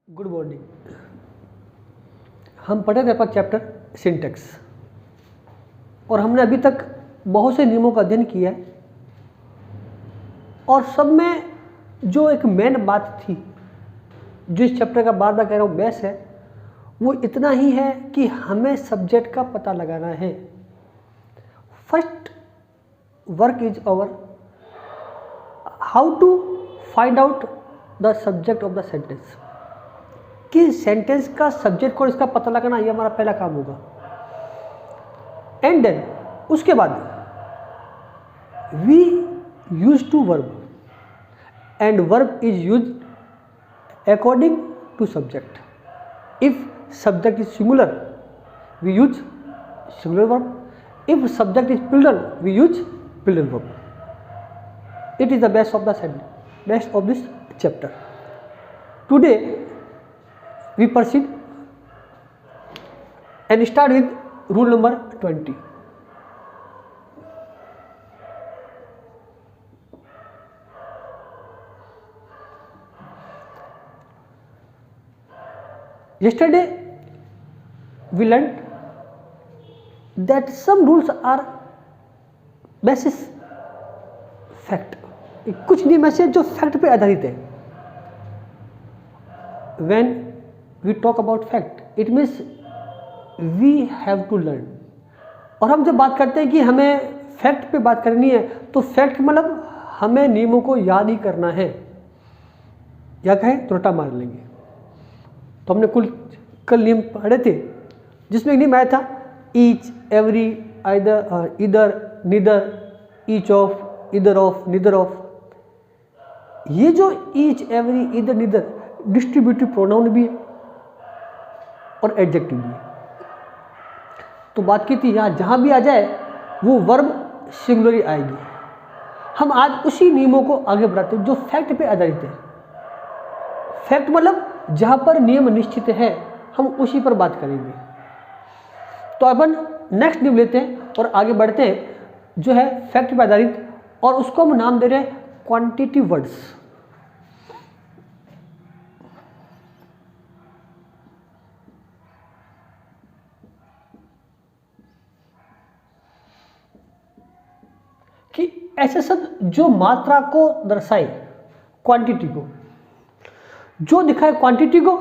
Good morning. हम पढ़े थे अपना चैप्टर सिंटैक्स और हमने अभी तक बहुत से नियमों का अध्ययन किया है और सब में जो एक मेन बात थी जो इस चैप्टर का बार बार कह रहा हूँ बेस है वो इतना ही है कि हमें सब्जेक्ट का पता लगाना है। First work is our how to find out the subject of the sentence, कि सेंटेंस का सब्जेक्ट को इसका पता लगाना ये हमारा पहला काम होगा। एंड देन उसके बाद we use to verb and verb is use according to subject. If subject is singular we use singular verb, if subject is plural we use plural verb. It is the best of this chapter. Today we proceed and start with rule number 20. Yesterday we learned that some rules are basis fact, कुछ नियम ऐसे जो fact पे आधारित है। When we talk about fact, it means we have to learn। और हम जब बात करते हैं कि हमें फैक्ट पे बात करनी है तो फैक्ट मतलब हमें नियमों को याद ही करना है, या कहें तो रट्टा मार लेंगे। तो हमने कल नियम पढ़े थे जिसमें एक नियम आया था ईच, एवरी, आइदर, इधर, नीदर, ईच ऑफ, इधर ऑफ, नीदर ऑफ। ये जो ईच, एवरी, इधर, नीदर डिस्ट्रीब्यूटिव प्रोनाउन भी है और एडजेक्टिव भी। तो बात की थी यहाँ जहाँ भी आ जाए वो वर्ब सिंगुलर आएगी। हम आज उसी नियमों को आगे बढ़ाते हैं जो फैक्ट पे आधारित है। फैक्ट मतलब जहाँ पर नियम निश्चित है हम उसी पर बात करेंगे। तो अपन नेक्स्ट नियम लेते हैं और आगे बढ़ते हैं जो है फैक्ट पे आधारित, और उसको हम नाम दे रहे हैं क्वांटिटी वर्ड्स। कि ऐसे शब्द जो मात्रा को दर्शाए, क्वांटिटी को, जो दिखाए क्वांटिटी को,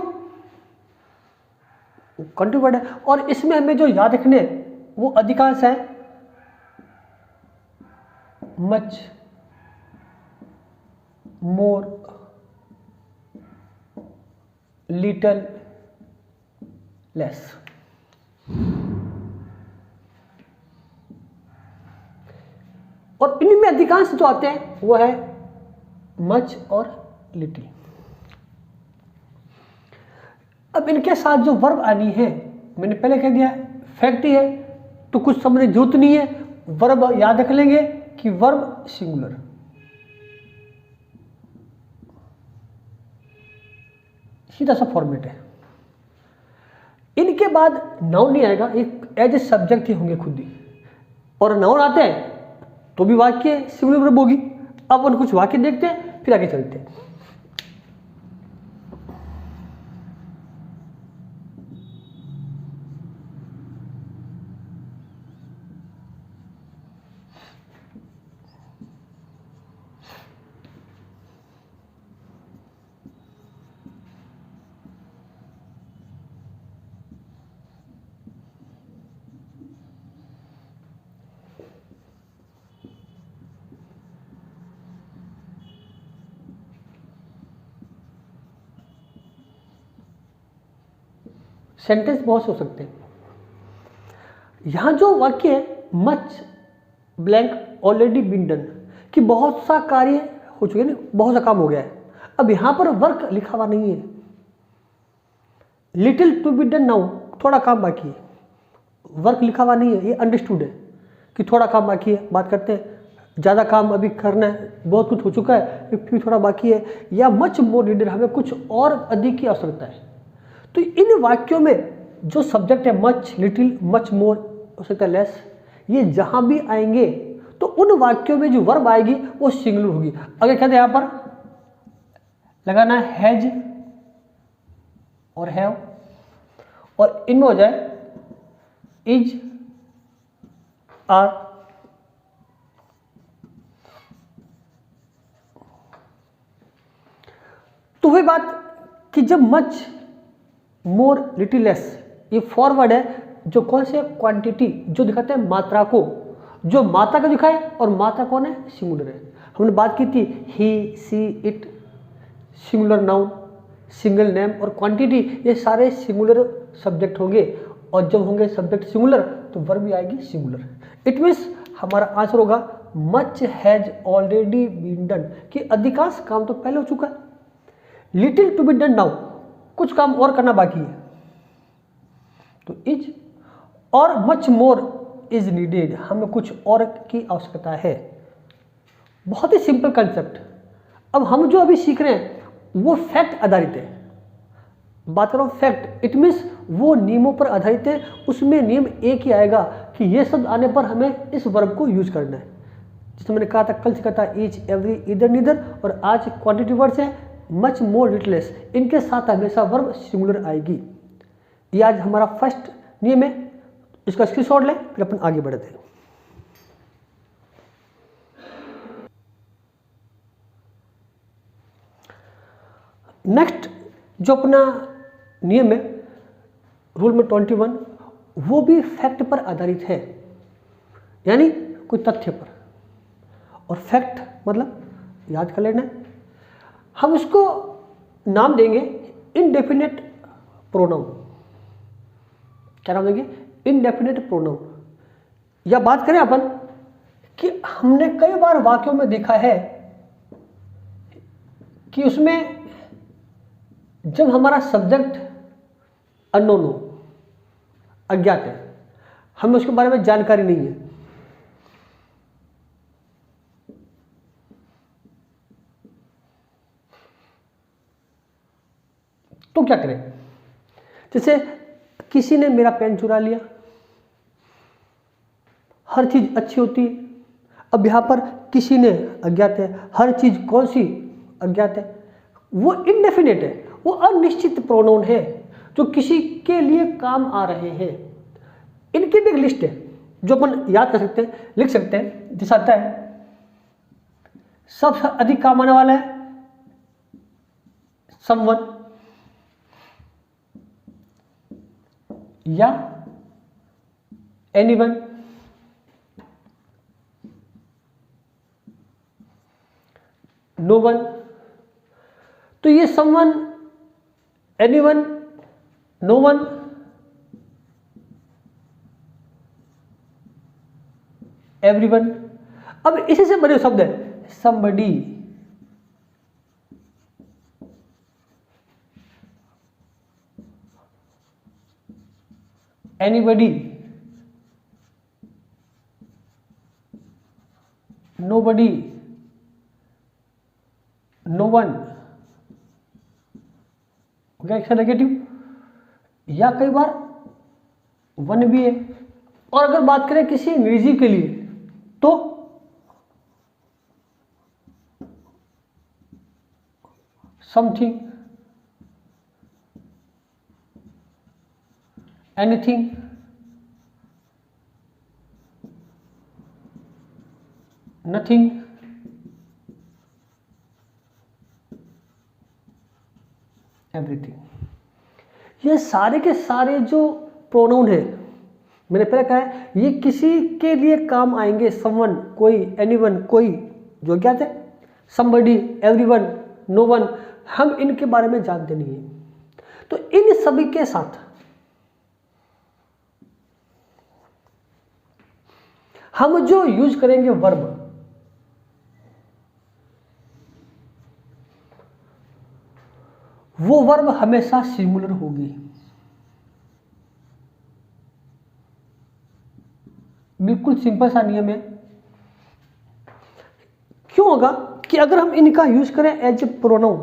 क्वांटिटी वर्ड है। और इसमें हमें जो याद रखने वो अधिकांश है मच, मोर, लिटल, लेस। और इनमें अधिकांश जो आते हैं वो है मच और लिटिल। अब इनके साथ जो वर्ब आनी है मैंने पहले कह दिया फैक्ट ही है तो कुछ समझने जरूरत नहीं है। वर्ब याद रख लेंगे कि वर्ब सिंगुलर, सीधा सा फॉर्मेट है। इनके बाद नाउन नहीं आएगा, एक एज ए सब्जेक्ट ही होंगे खुद ही। और नाउन आते हैं तो भी वाक्य सिंगुलर वर्ब होगी। अब अपन कुछ वाक्य देखते हैं फिर आगे चलते हैं। सेंटेंस बहुत से हो सकते हैं। यहां जो वाक्य है much blank already been done, कि बहुत सा कार्य हो चुके ना, बहुत सा काम हो गया है। अब यहां पर वर्क लिखा हुआ नहीं है। Little to be done now, थोड़ा काम बाकी है। वर्क लिखा हुआ नहीं है, ये अंडरस्टूड है कि थोड़ा काम बाकी है। बात करते हैं ज़्यादा काम अभी करना है, बहुत कुछ हो चुका है फिर थोड़ा बाकी है, या मच मोर नीडेड, हमें कुछ और अधिक की आवश्यकता है। तो इन वाक्यों में जो सब्जेक्ट है मच, लिटिल, मच मोर, हो सकता है लेस, ये जहां भी आएंगे तो उन वाक्यों में जो वर्ब आएगी वो सिंगुलर होगी। अगर कहते हैं यहां पर लगाना हैज और हैव, और इनमें हो जाए इज, आर। तो वही बात कि जब मच, मोर, लिटिल लेस, ये फॉरवर्ड है जो कौन से क्वांटिटी जो दिखाते हैं मात्रा को, जो मात्रा को दिखाए, और मात्रा कौन है, सिंगुलर है। हमने बात की थी ही, she, it, singular noun, single name, और क्वांटिटी, ये सारे सिंगुलर सब्जेक्ट होंगे, और जब होंगे सब्जेक्ट सिंगुलर तो वर्ब भी आएगी सिंगुलर। इट मीन्स हमारा आंसर होगा much has already been done, कि अधिकांश काम तो पहले हो चुका है। Little to be done now, कुछ काम और करना बाकी है, तो इज, और मच मोर इज नीडेड, हमें कुछ और की आवश्यकता है। बहुत ही सिंपल कंसेप्ट। अब हम जो अभी सीख रहे हैं वो फैक्ट आधारित है। बात करो फैक्ट, इट मीन्स वो नियमों पर आधारित है, उसमें नियम एक ही आएगा कि ये शब्द आने पर हमें इस वर्ब को यूज करना है। जैसे मैंने कहा था, कल सीखा था ईच, एवरी, इधर, नीदर, और आज क्वांटिटी वर्ड्स है मच, मोर, लिटिल लेस, इनके साथ हमेशा वर्ब सिंगुलर आएगी। ये आज हमारा फर्स्ट नियम है, इसका स्क्रीनशॉट लें, फिर अपन आगे बढ़ते हैं। नेक्स्ट जो अपना नियम है रूल में 21, वो भी फैक्ट पर आधारित है, यानी कोई तथ्य पर। और फैक्ट मतलब याद कर लेना, हम इसको नाम देंगे इनडेफिनेट प्रोनाउन। क्या नाम देंगे, इनडेफिनेट प्रोनाउन। या बात करें अपन कि हमने कई बार वाक्यों में देखा है कि उसमें जब हमारा सब्जेक्ट अननोन हो, अज्ञात है, हमें उसके बारे में जानकारी नहीं है, तो क्या करें। जैसे किसी ने मेरा पेन चुरा लिया, हर चीज अच्छी होती। अब यहां पर किसी ने अज्ञात है, हर चीज कौन सी अज्ञात है, वो इनडेफिनेट है, वो अनिश्चित प्रोनाउन है जो किसी के लिए काम आ रहे हैं। इनकी भी एक लिस्ट है जो अपन याद कर सकते हैं, लिख सकते हैं। जैसा आता है सबसे अधिक काम आने वाला है समवन, या एनीवन, नो वन। तो ये someone, anyone, no one, everyone. अब इसी से बने शब्द है somebody, anybody, nobody, no one। हो गया एक्स्ट्रा नेगेटिव, या कई बार वन भी है। और अगर बात करें किसी निजी के लिए तो समथिंग, एनीथिंग, नथिंग, एवरीथिंग। ये सारे के सारे जो प्रोनाउन है, मैंने पहले कहा है, ये किसी के लिए काम आएंगे। समवन कोई, एनीवन कोई जो क्या है, समबडी, एवरीवन, नो वन, हम इनके बारे में जानते नहीं है। तो इन सभी के साथ हम जो यूज करेंगे वर्ब, वो वर्ब हमेशा सिंगुलर होगी। बिल्कुल सिंपल सा नियम है। क्यों होगा कि अगर हम इनका यूज करें एज ए प्रोनाउन,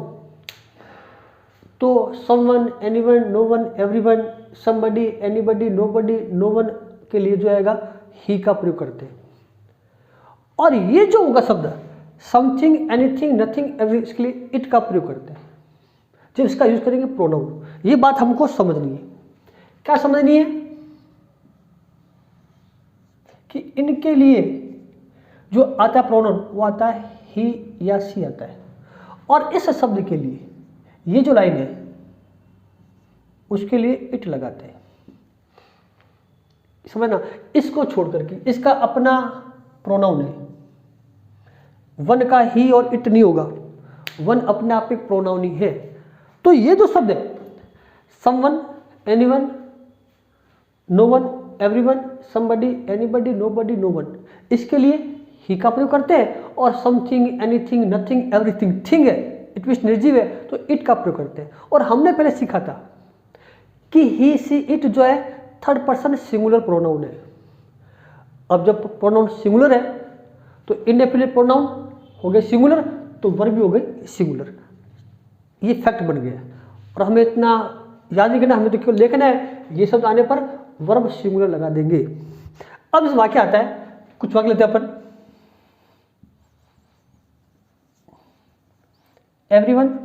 तो someone, anyone, no one, everyone, somebody, anybody, nobody, no one के लिए जो आएगा ही का प्रयोग करते हैं। और ये जो होगा शब्द समथिंग, एनीथिंग, नथिंग, एवरी, इसके लिए इट का प्रयोग करते हैं जब इसका यूज करेंगे प्रोनाउन। ये बात हमको समझनी है। क्या समझनी है? कि इनके लिए जो आता है प्रोनाउन वो आता है ही या सी आता है, और इस शब्द के लिए ये जो लाइन है उसके लिए इट लगाते हैं। समझना, इसको छोड़ करके इसका अपना प्रोनाउन है, वन का ही और इट नहीं होगा, वन अपने आप एक प्रोनाउन ही है। तो ये जो शब्द है someone, anyone, no one, everyone, somebody, anybody, nobody, no one, इसके लिए ही का प्रयोग करते हैं, और something, anything, nothing, everything, thing है, इट मीन्स निर्जीव है तो इट का प्रयोग करते हैं। और हमने पहले सीखा था कि ही सी इट जो है थर्ड पर्सन सिंगुलर प्रोनाउन है। अब जब प्रोनाउन सिंगुलर है तो इंडेफिनिट प्रोनाउन हो गए सिंगुलर, तो वर्ब भी हो गई सिंगुलर। ये फैक्ट बन गया, और हमें इतना याद नहीं करना, हमें तो क्यों लिखना है, ये शब्द आने पर वर्ब सिंगुलर लगा देंगे। अब इस वाक्य आता है, कुछ वाक्य लेते हैं अपन। एवरीवन,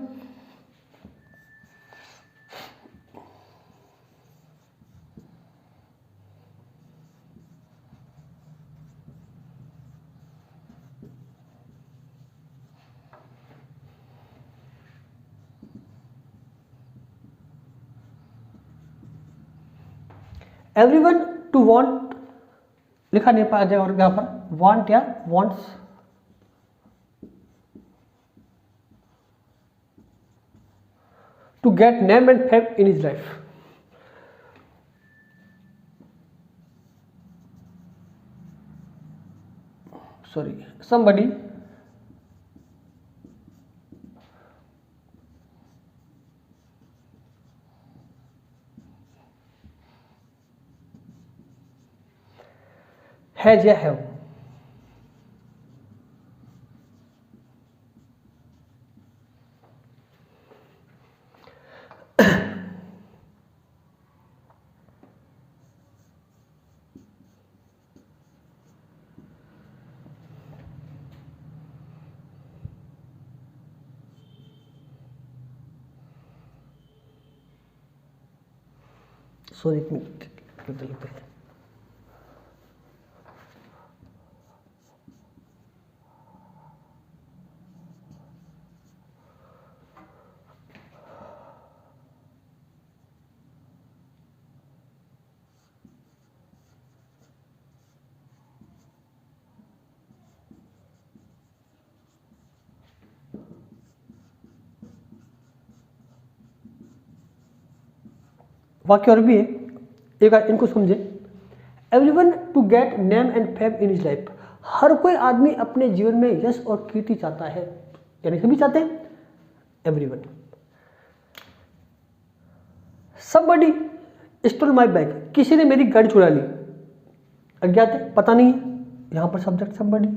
एवरीवन टू वांट लिखा नहीं पाया जाएगा, और यहाँ पर वांट या wants, to get name and fame in his life. Sorry, somebody has या have। सॉरी, एक मिनट लेते हैं। वाक्य और भी है, एक बार इनको समझे। Everyone to get name and fame in his life. हर कोई आदमी अपने जीवन में यश और कीर्ति चाहता है, यानी सभी चाहते हैं। Everyone. Somebody stole my bag. किसी ने मेरी गाड़ी चुरा ली। अज्ञात है, पता नहीं है, यहां पर subject somebody.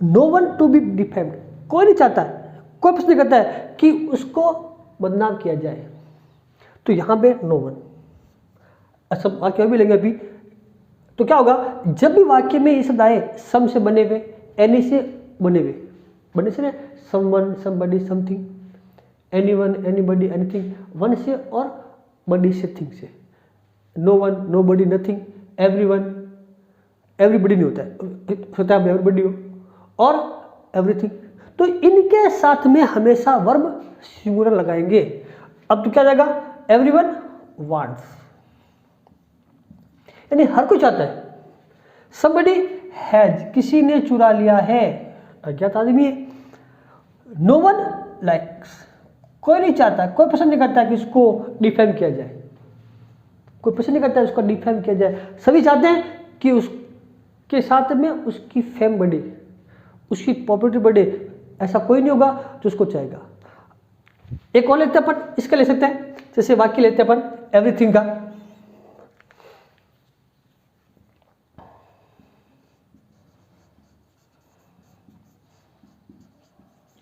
No one to be defamed. कोई नहीं चाहता है, कोई पसंद नहीं करता है कि उसको बदनाम किया जाए, तो यहां पे नो वन। अच्छा, वाक्य भी लेंगे अभी। तो क्या होगा, जब भी वाक्य में ये शब्द आए सम से बने हुए, एनी से बने हुए, बने से ना, someone, somebody, something, anyone, anybody, anything, one से और बडी से, थिंग से। नो वन, नो बडी, नथिंग, एवरीवन, एवरीबडी नहीं होता है एवरीबडी हो, और एवरीथिंग। तो इनके साथ में हमेशा वर्ब सिंगुलर लगाएंगे। अब तो क्या जाएगा, एवरीवन वांट्स, यानी हर कोई चाहता है। somebody हैज, किसी ने चुरा लिया है, अज्ञात आदमी है। नो वन लाइक्स, कोई नहीं चाहता, कोई पसंद नहीं करता कि उसको डिफेम किया जाए, कोई पसंद नहीं करता उसको डिफेम किया जाए। सभी चाहते हैं कि उसके साथ में उसकी फेम बढ़े, उसकी पॉपुलरिटी बढ़े। ऐसा कोई नहीं होगा जो उसको चाहेगा। एक और लेते हैं अपन, इसका ले सकते हैं, जैसे वाक्य लेते हैं अपन एवरीथिंग का।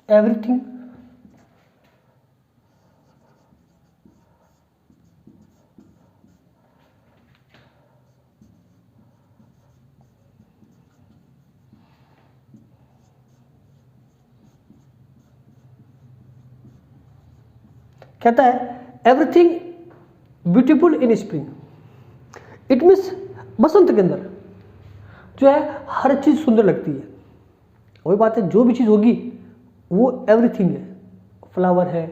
एवरीथिंग कहता है everything beautiful in spring, it means बसंत के अंदर जो है हर चीज़ सुंदर लगती है। वही बात है, जो भी चीज़ होगी वो एवरीथिंग है, फ्लावर है,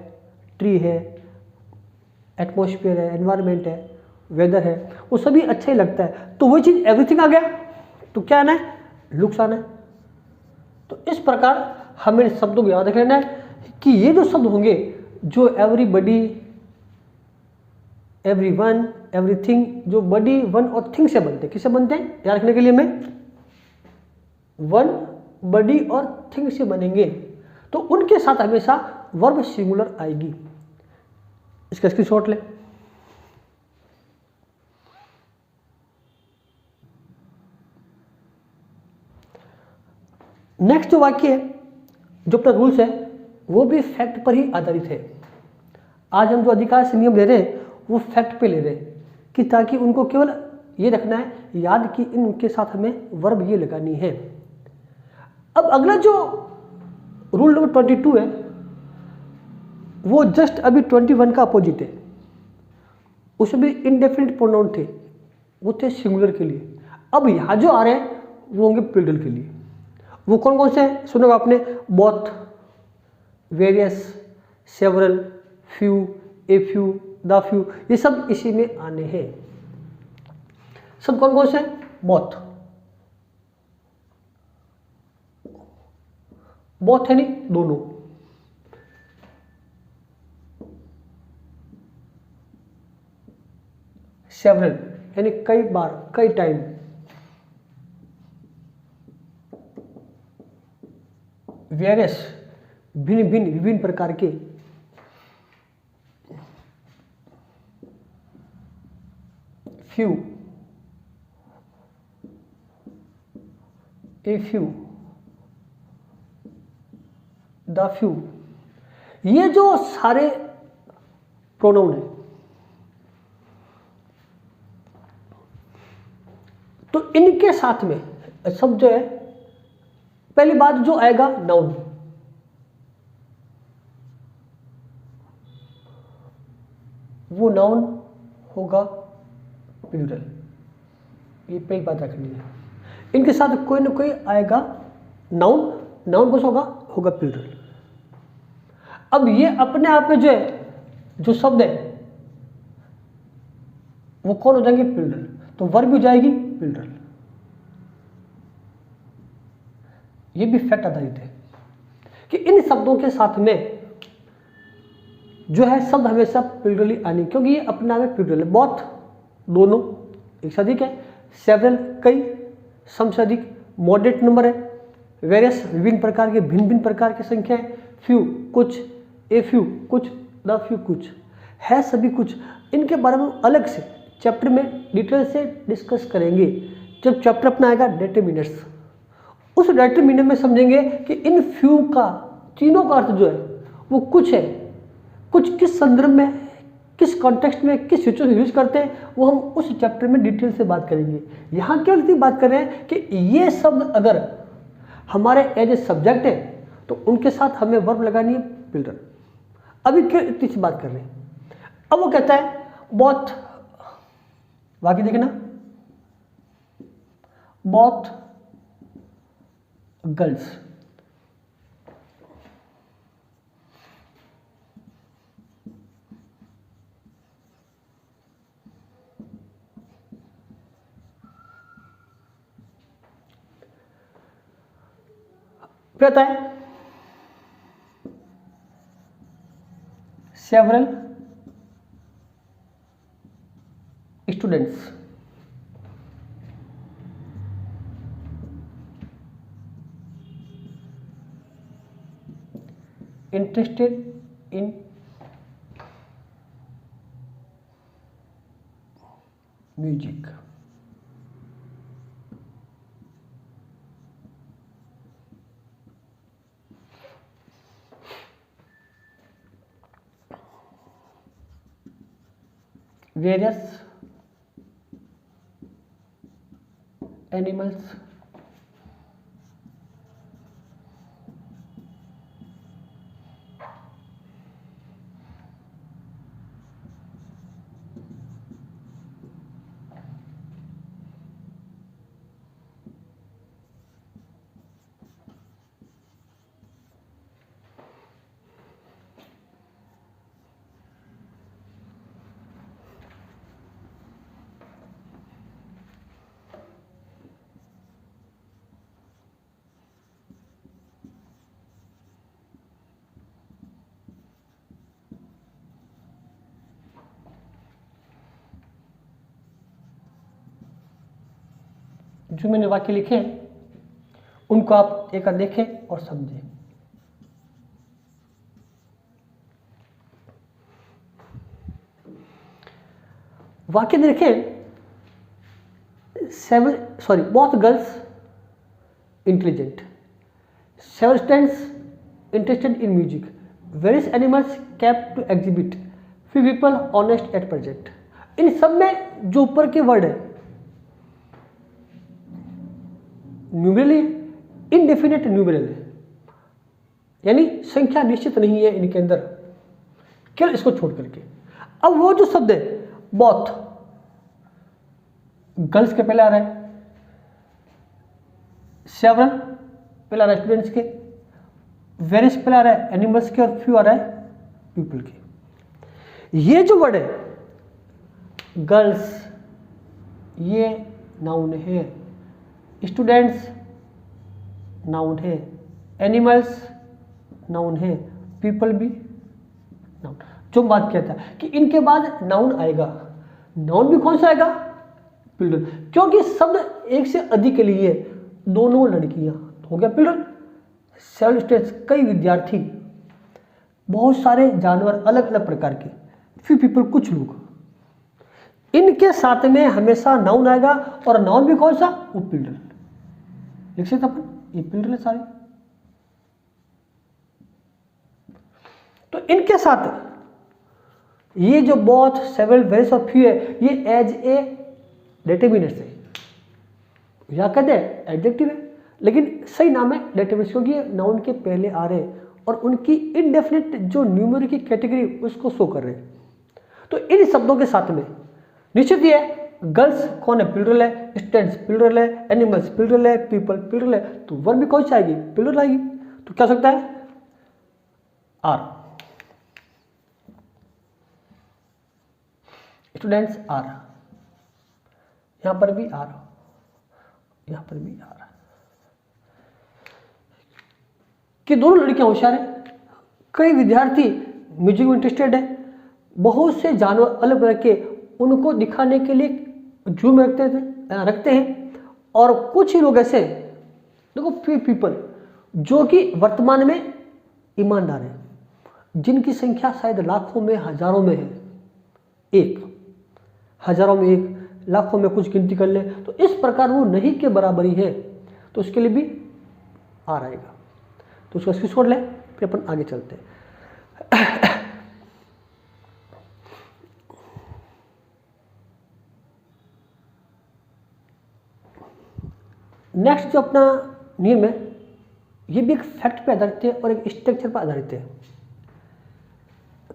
ट्री है, एटमॉस्फेयर है, एनवायरनमेंट है, वेदर है, वो सभी अच्छा ही लगता है। तो वही चीज़ एवरीथिंग आ गया तो क्या आना है, लुक्स आना है। तो इस प्रकार हमें शब्दों को याद रख लेना है कि ये जो शब्द होंगे जो एवरीबडी, एवरीवन, एवरीथिंग, जो बडी, वन और थिंग से बनते हैं, किससे बनते हैं याद रखने के लिए हमें वन, बडी और थिंग से बनेंगे, तो उनके साथ हमेशा वर्ब सिंगुलर आएगी। इसका स्क्रीनशॉट ले। नेक्स्ट जो वाक्य है, जो अपना रूल्स है, वो भी फैक्ट पर ही आधारित है। आज हम जो अधिकार से नियम ले रहे हैं वो फैक्ट पे ले रहे हैं कि ताकि उनको केवल ये रखना है याद कि इनके साथ हमें वर्ब ये लगानी है। अब अगला जो रूल नंबर 22 है वो जस्ट अभी 21 का अपोजिट है। उसमें भी इंडेफिनिट प्रोनाउन थे, वो थे सिंगुलर के लिए। अब यहाँ जो आ रहे हैं वो होंगे प्लूरल के लिए। वो कौन कौन से हैं सुनोगे आपने, both, various, several, few, a few, the few, ये सब इसी में आने हैं। सब कौन कौन से हैं, बोथ, बोथ है नहीं दोनों, सेवरल यानी कई बार, कई टाइम, वेरियस भिन्न भिन्न विभिन्न प्रकार के, few, a few, the few, ये जो सारे प्रोनाउन है तो इनके साथ में सब जो है, पहली बात जो आएगा नाउन, वो नाउन होगा प्लूरल, ये पहली बात रखनी है। इनके साथ कोई ना कोई आएगा नाउन, नाउन कौन सा होगा, होगा प्लूरल। अब ये अपने आप में जो है, जो शब्द है वो कौन हो जाएंगे, प्लूरल, तो वर्ब भी हो जाएगी प्लूरल। ये भी फैक्ट आधारित है कि इन शब्दों के साथ में जो है शब्द हमेशा प्लूरली आनी, क्योंकि ये अपना में प्लूरल है। बोथ दोनों एक से अधिक है, सेवरल कई, सम से अधिक, मॉडरेट नंबर है, वेरियस विभिन्न प्रकार के, भिन्न भिन्न प्रकार की संख्या है, फ्यू कुछ, ए फ्यू कुछ, द फ्यू कुछ, है सभी कुछ। इनके बारे में अलग से चैप्टर में डिटेल से डिस्कस करेंगे जब चैप्टर अपना आएगा डिटरमिनर्स। उस डिटरमिनर में समझेंगे कि इन फ्यू का तीनों का अर्थ जो है वो कुछ है, कुछ किस संदर्भ में, किस कॉन्टेक्स्ट में, किस सिचुएशन यूज करते हैं, वो हम उस चैप्टर में डिटेल से बात करेंगे। यहाँ केवल इतनी बात कर रहे हैं कि ये शब्द अगर हमारे एज ए सब्जेक्ट है तो उनके साथ हमें वर्ब लगानी है प्लूरल। अभी क्यों इतनी सी बात कर रहे हैं। अब वो कहता है बोथ, बाकी देखना, बोथ गर्ल्स, कहता है several students, interested in music, various animals, जो मैंने वाक्य लिखे हैं उनको आप एक बार देखें और समझें। वाक्य देखें, both girls intelligent, several students interested in music, various animals kept to exhibit, few people honest at present। इन सब में जो ऊपर के वर्ड है न्यूमरल है, इनडेफिनेट न्यूमरल है, यानी संख्या निश्चित नहीं है इनके अंदर, केवल इसको छोड़ करके। अब वो जो शब्द है बोथ, गर्ल्स के पहले आ रहा है, सेवरल पहले आ रहा है स्टूडेंट्स के, वेरियस पहले आ रहा है एनिमल्स के, और फ्यू आ रहा है पीपल के। ये जो वर्ड है गर्ल्स ये नाउन है, स्टूडेंट्स नाउन है, एनिमल्स नाउन है, पीपल भी नाउन। जो बात किया था कि इनके बाद नाउन आएगा, नाउन भी कौन सा आएगा? प्लूरल, क्योंकि शब्द एक से अधिक के लिए, दोनों लड़कियां हो गया प्लूरल। सेवरल स्टूडेंट्स कई विद्यार्थी, बहुत सारे जानवर अलग अलग प्रकार के, फ्यू पीपल कुछ लोग, इनके साथ में हमेशा नाउन आएगा, और नाउन भी कौन सा? वो प्लूरल। लिख सकते अपन, ये प्लूरल है सारे। तो इनके साथ ये जो बोथ, सेवरल, वेरियस और फ्यू है, ये एज ए डेटरमिनर्स है, या कहते हैं एडजेक्टिव है, लेकिन सही नाम है डेटरमिनर्स, क्योंकि ये नाउन के पहले आ रहे हैं और उनकी इनडेफिनिट जो न्यूमरल की कैटेगरी उसको शो कर रहे हैं। तो इन शब्दों के साथ में निश्चित ही है, गर्ल्स कौन है? प्लूरल है, स्टूडेंट्स प्लूरल है, एनिमल्स प्लूरल है, पीपल प्लूरल है, तो वर्ब भी कौन सी आएगी? प्लूरल आएगी। तो क्या हो सकता है? आर, स्टूडेंट्स आर, यहां पर भी आर, यहां पर भी आर, कि दोनों लड़कियां होशियार है, कई विद्यार्थी म्यूजिक में इंटरेस्टेड है, बहुत से जानवर अलग अलग के उनको दिखाने के लिए जू में रखते हैं, और कुछ ही लोग ऐसे देखो फ्यू पीपल जो कि वर्तमान में ईमानदार हैं, जिनकी संख्या शायद लाखों में हजारों में है, एक हजारों में एक, लाखों में कुछ गिनती कर ले, तो इस प्रकार वो नहीं के बराबरी है, तो उसके लिए भी आ रहेगा। तो उसको स्क्रीनशॉट ले, फिर अपन आगे चलते हैं। नेक्स्ट जो अपना नियम है, ये भी एक फैक्ट पे आधारित है और एक स्ट्रक्चर पर आधारित है।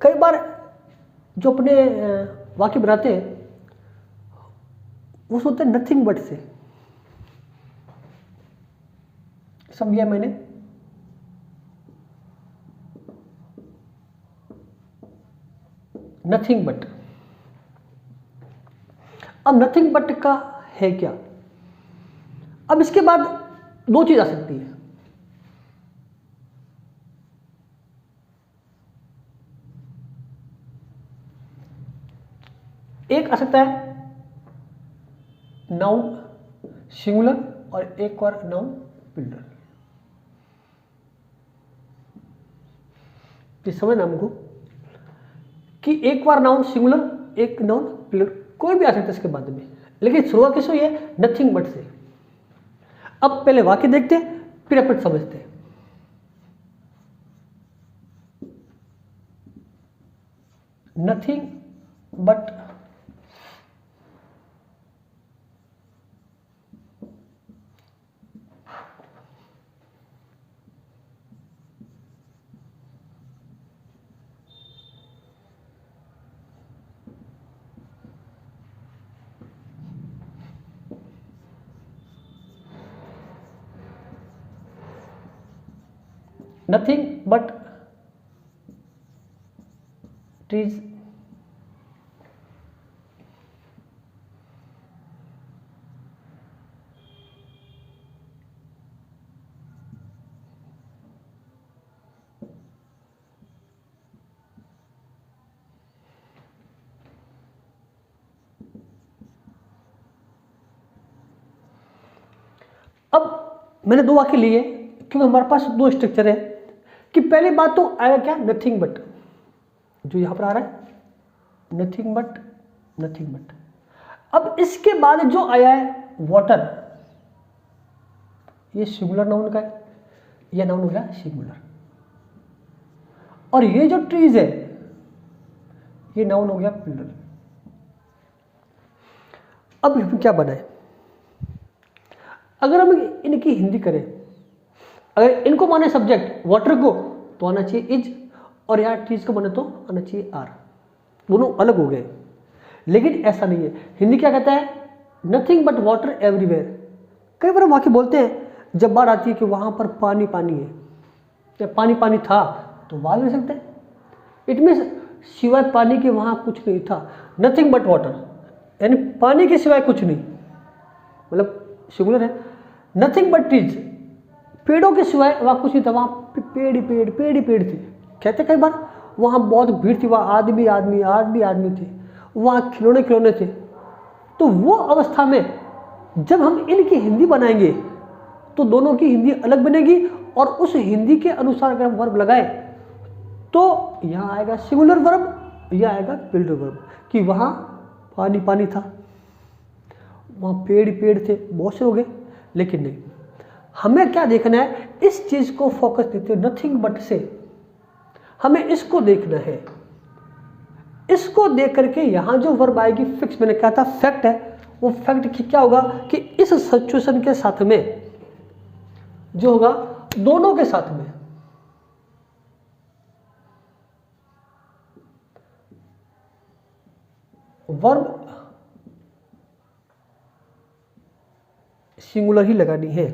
कई बार जो अपने वाक्य बनाते हैं वो सोचते हैं नथिंग बट से, समझिए मैंने, नथिंग बट। अब नथिंग बट का है क्या? अब इसके बाद दो चीज आ सकती है, एक आ सकता है नाउन सिंगुलर और एक और नाउन प्लूरल। समझना हमको कि एक बार नाउन सिंगुलर एक नाउन प्लूरल, कोई भी आ सकता है इसके बाद में, लेकिन शुरुआत किससे हुई है? नथिंग बट से। अब पहले वाक्य देखते हैं, फिर अपन समझते हैं। Nothing but nothing but trees, मैंने दो वाक्य लिए क्योंकि हमारे पास दो स्ट्रक्चर है कि पहली बात तो आएगा क्या, नथिंग बट, जो यहां पर आ रहा है नथिंग बट, नथिंग बट। अब इसके बाद जो आया है वाटर, ये सिंगुलर नाउन का है, ये नाउन हो गया सिंगुलर। और ये जो ट्रीज है ये नाउन हो गया प्लूरल। अब हम क्या बनाए, अगर हम इनकी हिंदी करें, अगर इनको माने सब्जेक्ट वाटर को तो आना चाहिए इज, और यहाँ ट्रीज को माने तो आना चाहिए आर, दोनों अलग हो गए। लेकिन ऐसा नहीं है, हिंदी क्या कहता है, नथिंग बट वाटर एवरीवेयर। कई बार हम वाक्य बोलते हैं जब बात आती है कि वहां पर पानी पानी है, या पानी पानी था, तो बात नहीं सकते, इट मीन्स सिवाय पानी के वहां कुछ नहीं था, नथिंग बट वाटर, यानी पानी के सिवाय कुछ नहीं, मतलब सिंगुलर है। नथिंग बट ट्रीज, पेड़ों के सिवाय वहां कुछ नहीं था, वहां पेड़ ही पेड़, पेड़ ही पेड़ थे। कहते कई बार वहां बहुत भीड़ थी, वहां आदमी आदमी आदमी आदमी थे, वहां खिलौने खिलौने थे। तो वो अवस्था में जब हम इनकी हिंदी बनाएंगे तो दोनों की हिंदी अलग बनेगी, और उस हिंदी के अनुसार अगर हम वर्ब लगाए तो यहां आएगा सिंगुलर वर्ब, यह आएगा प्लूरल वर्ब, कि वहां पानी पानी था, वहां पेड़ पेड़ थे, बहुत से हो गए। लेकिन नहीं, हमें क्या देखना है, इस चीज को फोकस देते हुए नथिंग बट से हमें इसको देखना है। इसको देख करके यहां जो वर्ब आएगी फिक्स, मैंने कहा था फैक्ट है, वो फैक्ट क्या होगा कि इस सिचुएशन के साथ में जो होगा, दोनों के साथ में वर्ब सिंगुलर ही लगानी है,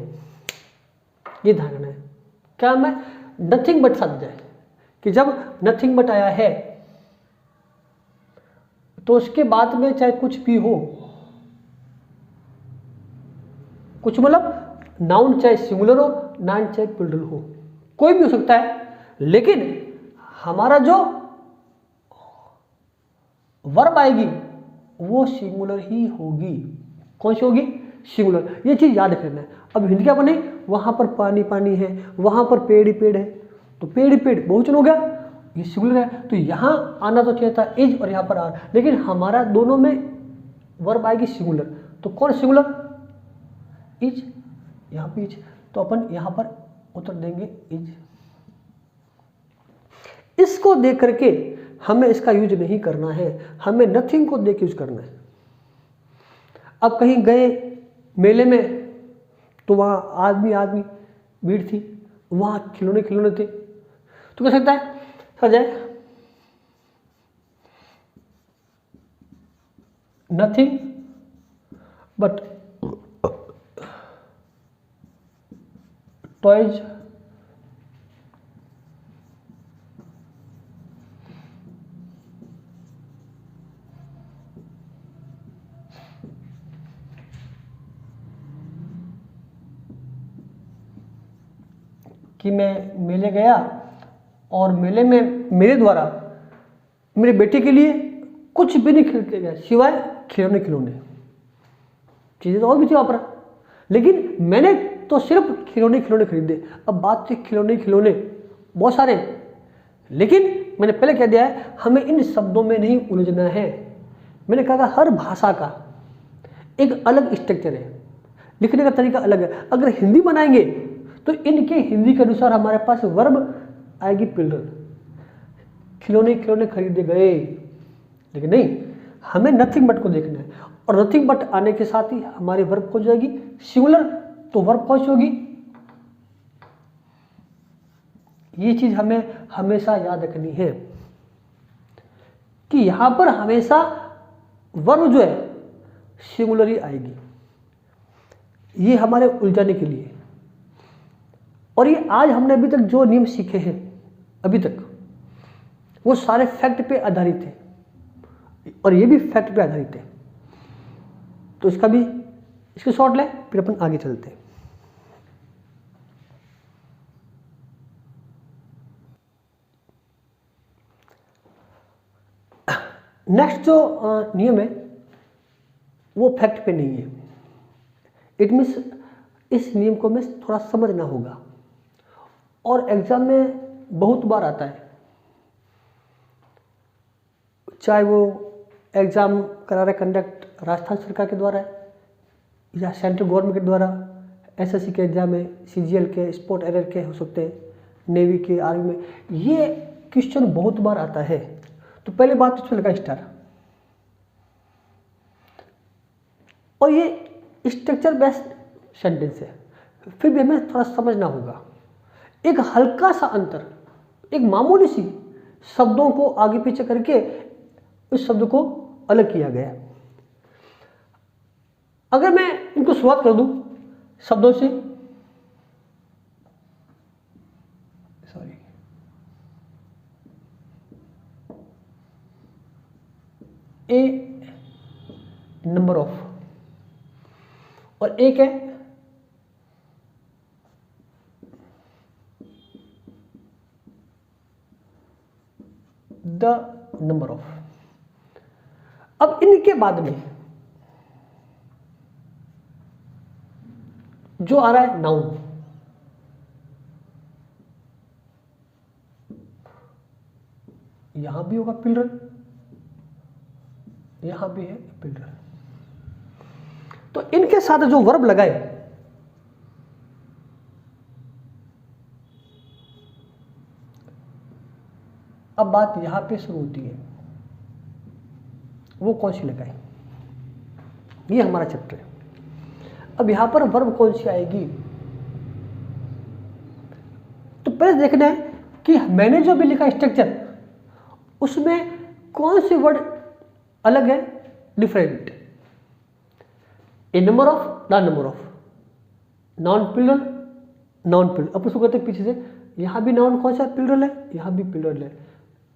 ये ध्यान रखना है। क्या मैं नथिंग बट साथ जाए, कि जब नथिंग बट आया है तो उसके बाद में चाहे कुछ भी हो, कुछ मतलब नाउन चाहे सिंगुलर हो, नाउन चाहे प्लूरल हो, कोई भी हो सकता है, लेकिन हमारा जो वर्ब आएगी वो सिंगुलर ही होगी। कौन सी होगी, सिंगुलर। ये चीज याद रखना है। अब हिंदी क्या बने, वहां पर पानी पानी है, वहां पर पेड़ ही पेड़ है, तो पेड़ ही पेड़ बहुवचन हो गया, ये सिंगुलर है, तो यहां आना तो चाहिए था इज और यहां पर आर, लेकिन हमारा दोनों में वर्ब आएगी सिंगुलर, तो कौन सिंगुलर, इज, यहां पे इज, तो अपन यहां पर उत्तर देंगे इज। इसको देख करके हमें इसका यूज नहीं करना है, हमें नथिंग को देख यूज करना है। अब कहीं गए मेले में तो वहां आदमी आदमी भीड़ थी, वहां खिलौने खिलौने थे, तो कह सकता है सजाए नथिंग बट टॉयज कि मैं मेले गया और मेले में मेरे द्वारा मेरे बेटे के लिए कुछ भी नहीं खरीद गया सिवाय खिलौने खिलौने, चीजें तो और भी थी वहां पर, लेकिन मैंने तो सिर्फ खिलौने खिलौने खरीदे। अब बात थी खिलौने खिलौने बहुत सारे, लेकिन मैंने पहले कह दिया है हमें इन शब्दों में नहीं उलझना है। मैंने कहा था हर भाषा का एक अलग स्ट्रक्चर है, लिखने का तरीका अलग है। अगर हिंदी बनाएंगे तो इनके हिंदी के अनुसार हमारे पास वर्ब आएगी प्लूरल, खिलौने खिलौने खरीदे गए, लेकिन नहीं, हमें नथिंग बट को देखना है, और नथिंग बट आने के साथ ही हमारी वर्ब हो जाएगी सिंगुलर, तो वर्ब कौन सी होगी, ये चीज हमें हमेशा याद रखनी है कि यहां पर हमेशा वर्ब जो है सिंगुलर ही आएगी, ये हमारे उलझाने के लिए। और ये आज हमने अभी तक जो नियम सीखे हैं अभी तक, वो सारे फैक्ट पे आधारित है, और ये भी फैक्ट पे आधारित है। तो इसका भी इसके शॉर्ट लें, फिर अपन आगे चलते हैं। नेक्स्ट जो नियम है वो फैक्ट पे नहीं है। इट मीन्स इस नियम को हमें थोड़ा समझना होगा और एग्जाम में बहुत बार आता है, चाहे वो एग्जाम करा रहे कंडक्ट राजस्थान सरकार के द्वारा है या सेंट्रल गवर्नमेंट के द्वारा, एसएससी के एग्जाम में, सीजीएल के, स्पोर्ट एरर के हो सकते हैं, नेवी के, आर्मी में, ये क्वेश्चन बहुत बार आता है। तो पहले बात इसमें लगा स्टार, और ये स्ट्रक्चर बेस्ड सेंटेंस है, फिर भी हमें थोड़ा समझना होगा। एक हल्का सा अंतर, एक मामूली सी शब्दों को आगे पीछे करके उस शब्द को अलग किया गया। अगर मैं इनको शुरुआत कर दूं शब्दों से, सॉरी, ए नंबर ऑफ, और एक है द नंबर ऑफ। अब इनके बाद में जो आ रहा है नाउन, यहां भी होगा प्लूरल, यहां भी है प्लूरल, तो इनके साथ जो वर्ब लगाए, अब बात यहां पे शुरू होती है, वो कौन सी लगाए, ये हमारा चैप्टर है। अब यहां पर वर्ब कौन सी आएगी, तो पहले देखना है कि मैंने जो भी लिखा स्ट्रक्चर, उसमें कौन से वर्ड अलग है, different. A number of, the number of, non plural, non plural. अब उसको कहते हैं पीछे से, यहां भी नाउन कौन सा प्लूरल है, यहां भी प्लूरल है,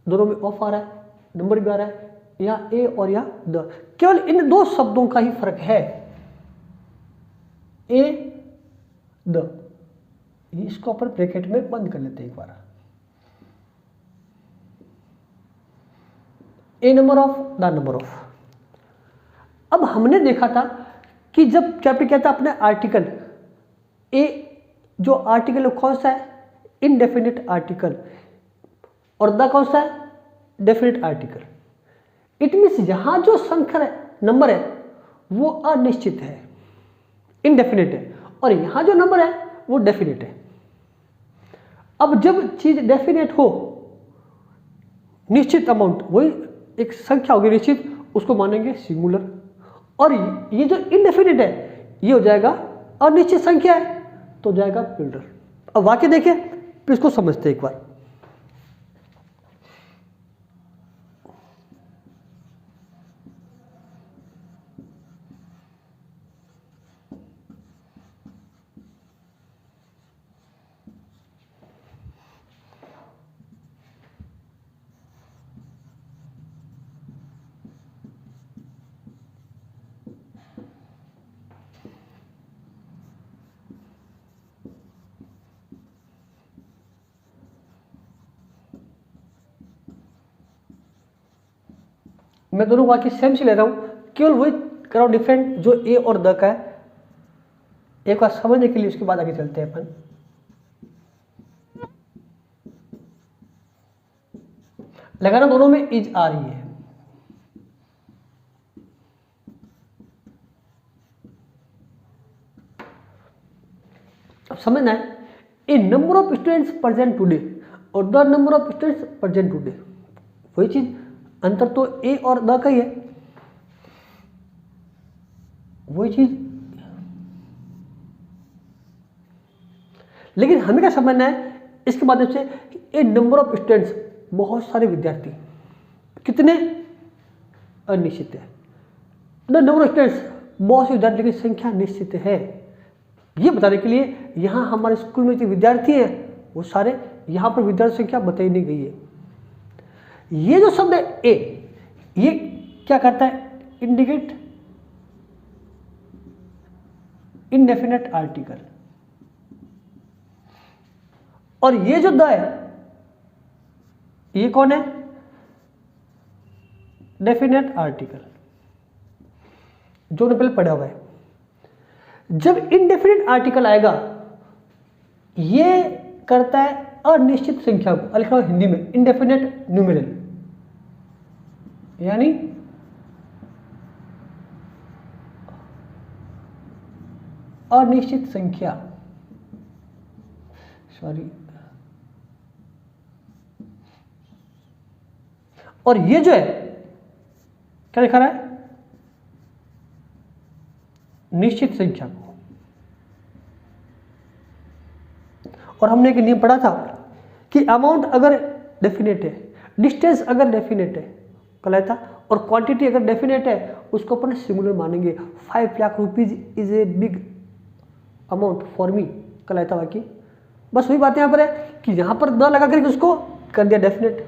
दोनों में ऑफ आ रहा है, नंबर भी आ रहा है, या ए और या द, केवल इन दो शब्दों का ही फर्क है, ए द। इसको अपन ब्रैकेट में बंद कर लेते हैं एक बार। A number of, the number of. अब हमने देखा था कि जब क्या कहता अपने आर्टिकल, ए जो आर्टिकल कौन सा है, इनडेफिनिट आर्टिकल, और द कौन सा है, डेफिनिट आर्टिकल। इट मीन्स यहां जो संख्या है, नंबर है, वो अनिश्चित है, इनडेफिनिट है, और यहां जो नंबर है वो डेफिनिट है। अब जब चीज डेफिनेट हो, निश्चित अमाउंट, वही एक संख्या होगी निश्चित, उसको मानेंगे सिंगुलर, और ये जो इनडेफिनिट है ये हो जाएगा अनिश्चित संख्या है, तो जाएगा प्लूरल। अब वाक्य देखें, फिर इसको समझते हैं एक बार। मैं दोनों वाक्य सेम से ले रहा हूं, केवल वही कर रहा हूं डिफरेंट, जो ए और द का है। एक बार समझने के लिए उसके बाद आगे चलते हैं अपन। लगाना दोनों में इज आ रही है, अब समझना है, a number of students present today और the number of students present today, वही चीज, अंतर तो ए और द का ही है, वही चीज। लेकिन हमें क्या समझना है इसके माध्यम से, ए नंबर ऑफ स्टूडेंट्स, बहुत सारे विद्यार्थी, कितने, अनिश्चित है। द नंबर ऑफ स्टूडेंट्स, बहुत से विद्यार्थी की संख्या निश्चित है। ये बताने के लिए यहां हमारे स्कूल में जो विद्यार्थी हैं वो सारे, यहां पर विद्यार्थी संख्या बताई नहीं गई है। ये जो शब्द है ए, ये क्या करता है, इंडिकेट इनडेफिनेट आर्टिकल, और ये जो द है, ये कौन है, डेफिनेट आर्टिकल, जो ने पहले पढ़ा हुआ है। जब इनडेफिनिट आर्टिकल आएगा ये करता है अनिश्चित संख्या को, लिखा हिंदी में इनडेफिनेट न्यूमेरल, यानी अनिश्चित संख्या, सॉरी, और ये जो है क्या लिखा रहा है, निश्चित संख्या को। और हमने एक नियम पढ़ा था कि अमाउंट अगर डेफिनेट है, डिस्टेंस अगर डेफिनेट है कहलाता, और क्वांटिटी अगर डेफिनेट है उसको अपन सिंगुलर मानेंगे। 5 lakh rupees is a big amount for me कहलाता बाकी। बस वही बात यहाँ पर है कि यहाँ पर न लगा करके उसको कर दिया डेफिनेट,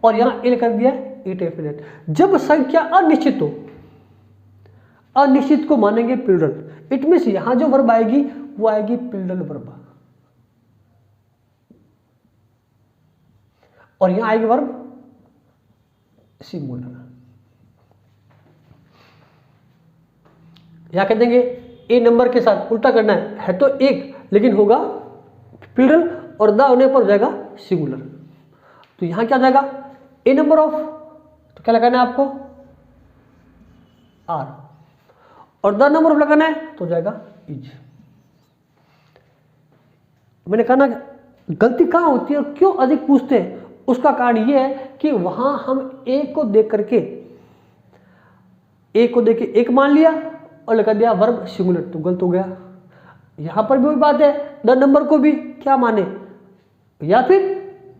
और यहाँ ए कर दिया इनडेफिनेट। जब संख्या अनिश्चित हो, अनिश्चित को मानेंगे प्लूरल। इट मीन्स यहां जो वर्ब आएगी वो आएगी प्लूरल वर्ब, और यहां आएगी वर्ब सिंगुलर। यहां कह देंगे ए नंबर के साथ उल्टा करना है तो एक, लेकिन होगा प्लूरल और द होने पर हो जाएगा सिंगुलर। तो यहां क्या जाएगा, ए नंबर ऑफ, तो क्या लगाना है आपको आर, और द नंबर ऑफ लगाना है तो जाएगा इज। मैंने कहा ना गलती कहां होती है और क्यों अधिक पूछते हैं, उसका कारण यह है कि वहां हम ए को देख करके एक मान लिया और लगा दिया वर्ब सिंगुलर, तो गलत हो गया। यहां पर भी वही बात है, द नंबर को भी क्या माने, या फिर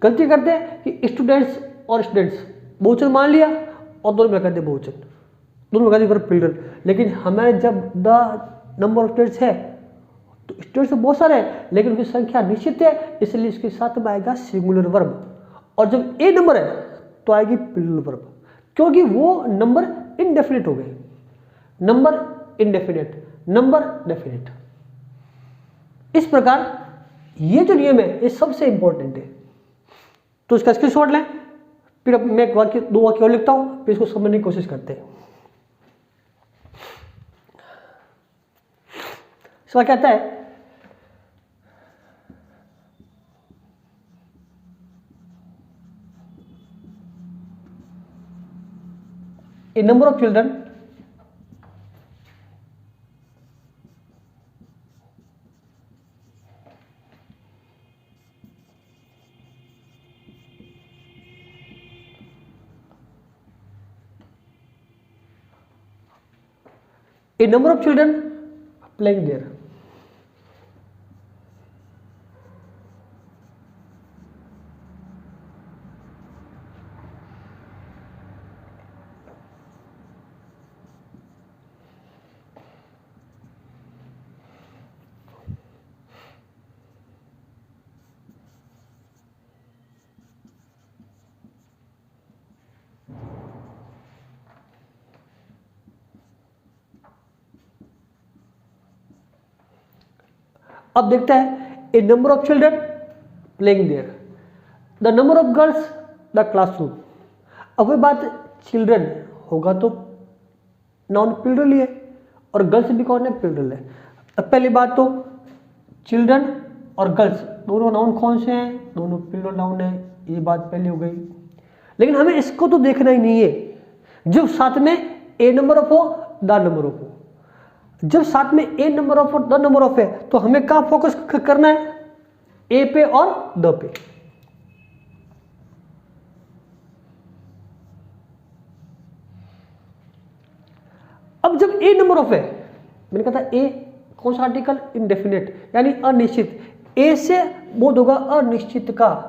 गलती करते हैं कि स्टूडेंट्स और स्टूडेंट्स बहुवचन मान लिया और दोनों में लगा दिया बहुवचन, दोनों लगा दिया वर्ब प्लूरल। लेकिन हमारे जब द नंबर ऑफ स्टूडेंट्स है तो स्टूडेंट्स बहुत सारे हैं लेकिन उनकी संख्या निश्चित है, इसलिए इसके साथ में आएगा सिंगुलर वर्ब। और जब ए नंबर है तो आएगी प्लूरल वर्ब, क्योंकि वो नंबर इनडेफिनिट हो गए। Number indefinite, number definite. इस प्रकार ये जो नियम है ये सबसे इंपॉर्टेंट है। तो इसका स्क्रीनशॉट लें, फिर अब मैं दो वाक्य और लिखता हूं, फिर इसको समझने की कोशिश करते हैं। सवाल कहता है a number of children playing there. अब देखते हैं a number of children playing there, the number of girls the classroom. अब वही बात, चिल्ड्रन होगा तो नाउन प्लूरल ही है और गर्ल्स भी कौन है, प्लूरल है। अब पहली बात तो चिल्ड्रन और गर्ल्स दोनों नाउन कौन से हैं, दोनों प्लूरल नाउन है, ये बात पहले हो गई। लेकिन हमें इसको तो देखना ही नहीं है जब साथ में ए नंबर ऑफ हो द नंबर ऑफ हो। जब साथ में ए नंबर ऑफ और द नंबर ऑफ है तो हमें कहां फोकस करना है, ए पे और द पे। अब जब ए नंबर ऑफ है, मैंने कहा था ए कौन सा आर्टिकल, इनडेफिनेट यानी अनिश्चित, ए से बोध होगा अनिश्चित का,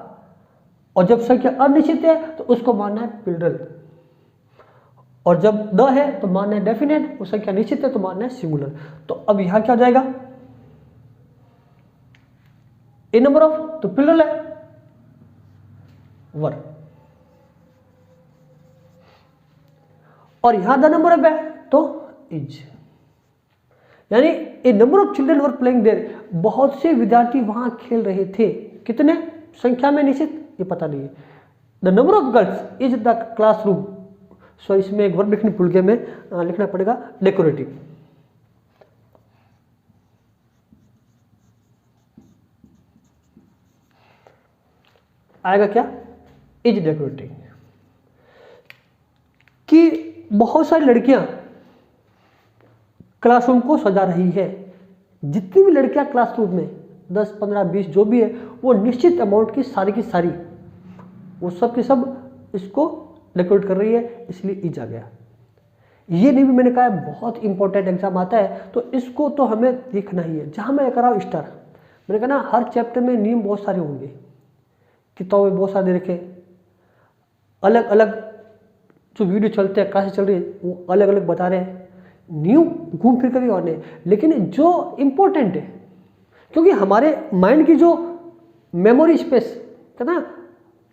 और जब संख्या अनिश्चित है तो उसको मानना है प्लूरल, और जब द है तो मानना है डेफिनेट, वो संख्या निश्चित है तो मानना है सिंगुलर। तो अब यहां क्या हो जाएगा, ए नंबर ऑफ तो प्लूरल है, वर्ब, और यहां द नंबर ऑफ है तो इज, यानी a number of children were playing there. बहुत से विद्यार्थी वहां खेल रहे थे, कितने संख्या में निश्चित ये पता नहीं है। The number of girls is the classroom, so इसमें एक वर्ब लिखनी भूल गया मैं, लिखना पड़ेगा डेकोरेटिव। आएगा क्या, इज डेकोरेटिंग। कि बहुत सारी लड़कियां क्लासरूम को सजा रही है। जितनी भी लड़कियां क्लासरूम में 10, 15, 20 जो भी है, वो निश्चित अमाउंट की सारी वो सब की सब इसको डेकोरेट कर रही है, इसलिए इज आ गया। ये नहीं भी मैंने कहा बहुत इंपॉर्टेंट एग्जाम आता है, तो इसको तो हमें देखना ही है। जहां मैं कराऊँ स्टार, मैंने कहा ना हर चैप्टर में नियम बहुत सारे होंगे, किताबों में बहुत सारे दे रखे, अलग अलग जो वीडियो चलते हैं, क्लासेस चल रही है, वो अलग अलग बता रहे हैं, न्यू घूम फिर कर भी और नहीं। लेकिन जो इम्पोर्टेंट है, क्योंकि हमारे माइंड की जो मेमोरी स्पेस है ना,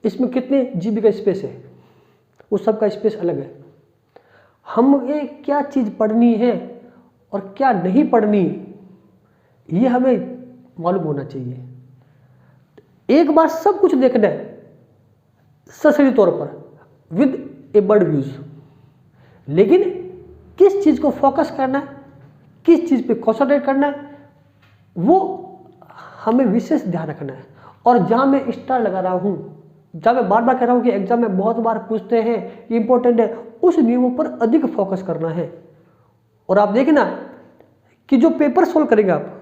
इसमें कितने जीबी का स्पेस है, उस सब का स्पेस अलग है। हमें क्या चीज़ पढ़नी है और क्या नहीं पढ़नी, ये हमें मालूम होना चाहिए। एक बार सब कुछ देखना है ससरी तौर पर विद ए बर्ड व्यूज, लेकिन किस चीज़ को फोकस करना है, किस चीज़ पे कॉन्सेंट्रेट करना है, वो हमें विशेष ध्यान रखना है। और जहाँ मैं स्टार लगा रहा हूँ, जहाँ मैं बार बार कह रहा हूँ कि एग्जाम में बहुत बार पूछते हैं, इंपॉर्टेंट है, उस नियमों पर अधिक फोकस करना है। और आप देखना कि जो पेपर सोल्व करेंगे आप,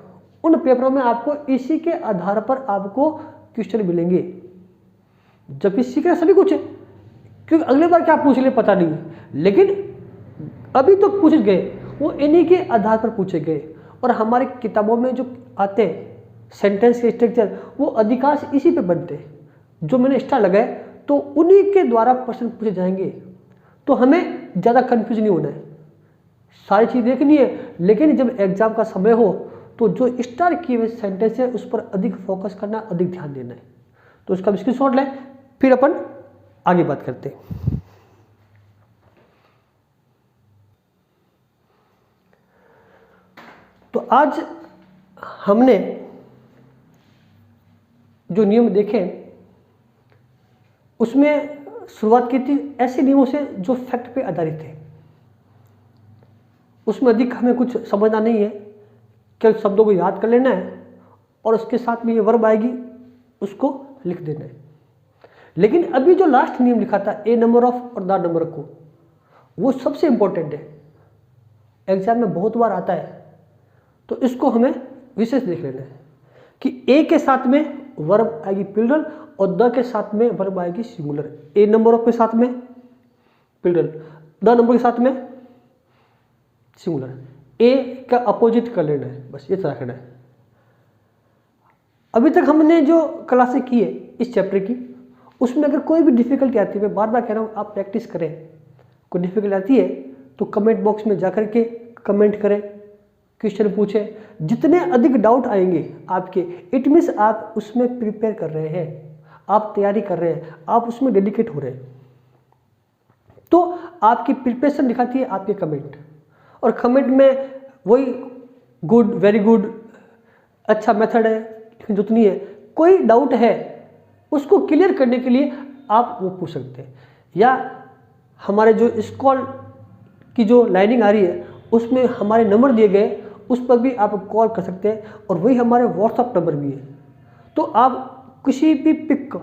उन पेपरों में आपको इसी के आधार पर आपको क्वेश्चन मिलेंगे। जबकि सीखना सभी कुछ है, क्योंकि अगले बार क्या पूछ ले पता नहीं है, लेकिन अभी तो पूछे गए वो इन्हीं के आधार पर पूछे गए। और हमारी किताबों में जो आते हैं सेंटेंस के स्ट्रक्चर, वो अधिकांश इसी पे बनते हैं। जो मैंने स्टार लगाए तो उन्हीं के द्वारा प्रश्न पूछे जाएंगे, तो हमें ज़्यादा कंफ्यूज नहीं होना है, सारी चीज़ देखनी है। लेकिन जब एग्जाम का समय हो तो जो स्टार किए हुए सेंटेंस है उस पर अधिक फोकस करना, अधिक ध्यान देना है। तो उसका स्क्रीनशॉट लें, फिर अपन आगे बात करते हैं। तो आज हमने जो नियम देखे उसमें शुरुआत की थी ऐसे नियमों से जो फैक्ट पे आधारित थे। उसमें अधिक हमें कुछ समझना नहीं है, केवल शब्दों को याद कर लेना है और उसके साथ में ये वर्ब आएगी उसको लिख देना है। लेकिन अभी जो लास्ट नियम लिखा था ए नंबर ऑफ और द नंबर को, वो सबसे इंपॉर्टेंट है, एग्जाम में बहुत बार आता है। तो इसको हमें विशेष देख लेना है कि ए के साथ में वर्ब आएगी प्लूरल और द के साथ में वर्ब आएगी सिंगुलर। ए नंबर ऑफ के साथ में प्लूरल, द नंबर के साथ में सिंगुलर। ए का अपोजिट कर लेना है, बस ये रखना है। अभी तक हमने जो क्लासें की है इस चैप्टर की, उसमें अगर कोई भी डिफिकल्टी आती है, मैं बार बार कह रहा हूँ आप प्रैक्टिस करें। कोई डिफिकल्टी आती है तो कमेंट बॉक्स में जाकर के कमेंट करें, क्वेश्चन पूछें। जितने अधिक डाउट आएंगे आपके, इट मीन्स आप उसमें प्रिपेयर कर रहे हैं, आप तैयारी कर रहे हैं, आप उसमें डेडिकेट हो रहे हैं। तो आपकी प्रिपरेशन दिखाती है आपके कमेंट, और कमेंट में वही गुड, वेरी गुड, अच्छा मेथड है, लेकिन जो नहीं है, कोई डाउट है उसको क्लियर करने के लिए आप वो पूछ सकते हैं। या हमारे जो इस कॉल की जो लाइनिंग आ रही है उसमें हमारे नंबर दिए गए, उस पर भी आप कॉल कर सकते हैं, और वही हमारे व्हाट्सअप नंबर भी है। तो आप किसी भी पिक,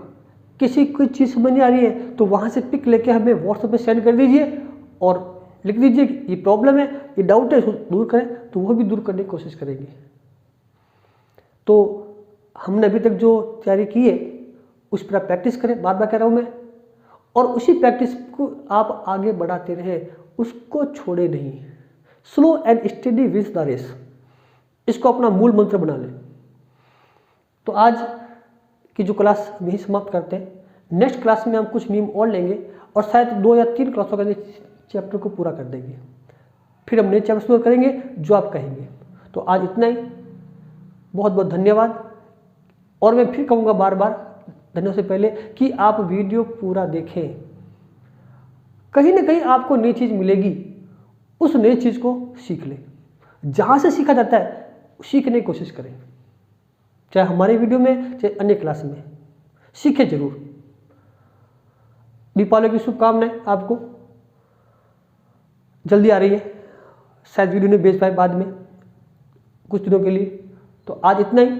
किसी कोई चीज़ समझ नहीं आ रही है तो वहाँ से पिक लेके हमें व्हाट्सएप पे सेंड कर दीजिए और लिख दीजिए कि ये प्रॉब्लम है, ये डाउट है, दूर करें, तो वो भी दूर करने की कोशिश करेंगे। तो हमने अभी तक जो तैयारी की है उस पर आप प्रैक्टिस करें, बार बार कह रहा हूँ मैं, और उसी प्रैक्टिस को आप आगे बढ़ाते रहें, उसको छोड़े नहीं। Slow and steady wins the race, इसको अपना मूल मंत्र बना लें। तो आज की जो क्लास यही समाप्त करते हैं। नेक्स्ट क्लास में हम कुछ नियम और लेंगे और शायद 2 या 3 क्लासों के चैप्टर को पूरा कर देंगे। फिर हम नए चैप्टर शुरू करेंगे जो आप कहेंगे। तो आज इतना ही, बहुत बहुत धन्यवाद। और मैं फिर कहूँगा बार बार धन्यवाद से पहले कि आप वीडियो पूरा देखें, कहीं ना कहीं आपको नई चीज़ मिलेगी, उस नई चीज़ को सीख लें। जहाँ से सीखा जाता है सीखने की कोशिश करें, चाहे हमारे वीडियो में चाहे अन्य क्लास में, सीखें जरूर। दीपावली की शुभकामनाएं आपको, जल्दी आ रही है, शायद वीडियो नहीं भेज पाए बाद में कुछ दिनों के लिए। तो आज इतना ही,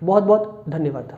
बहुत बहुत धन्यवाद।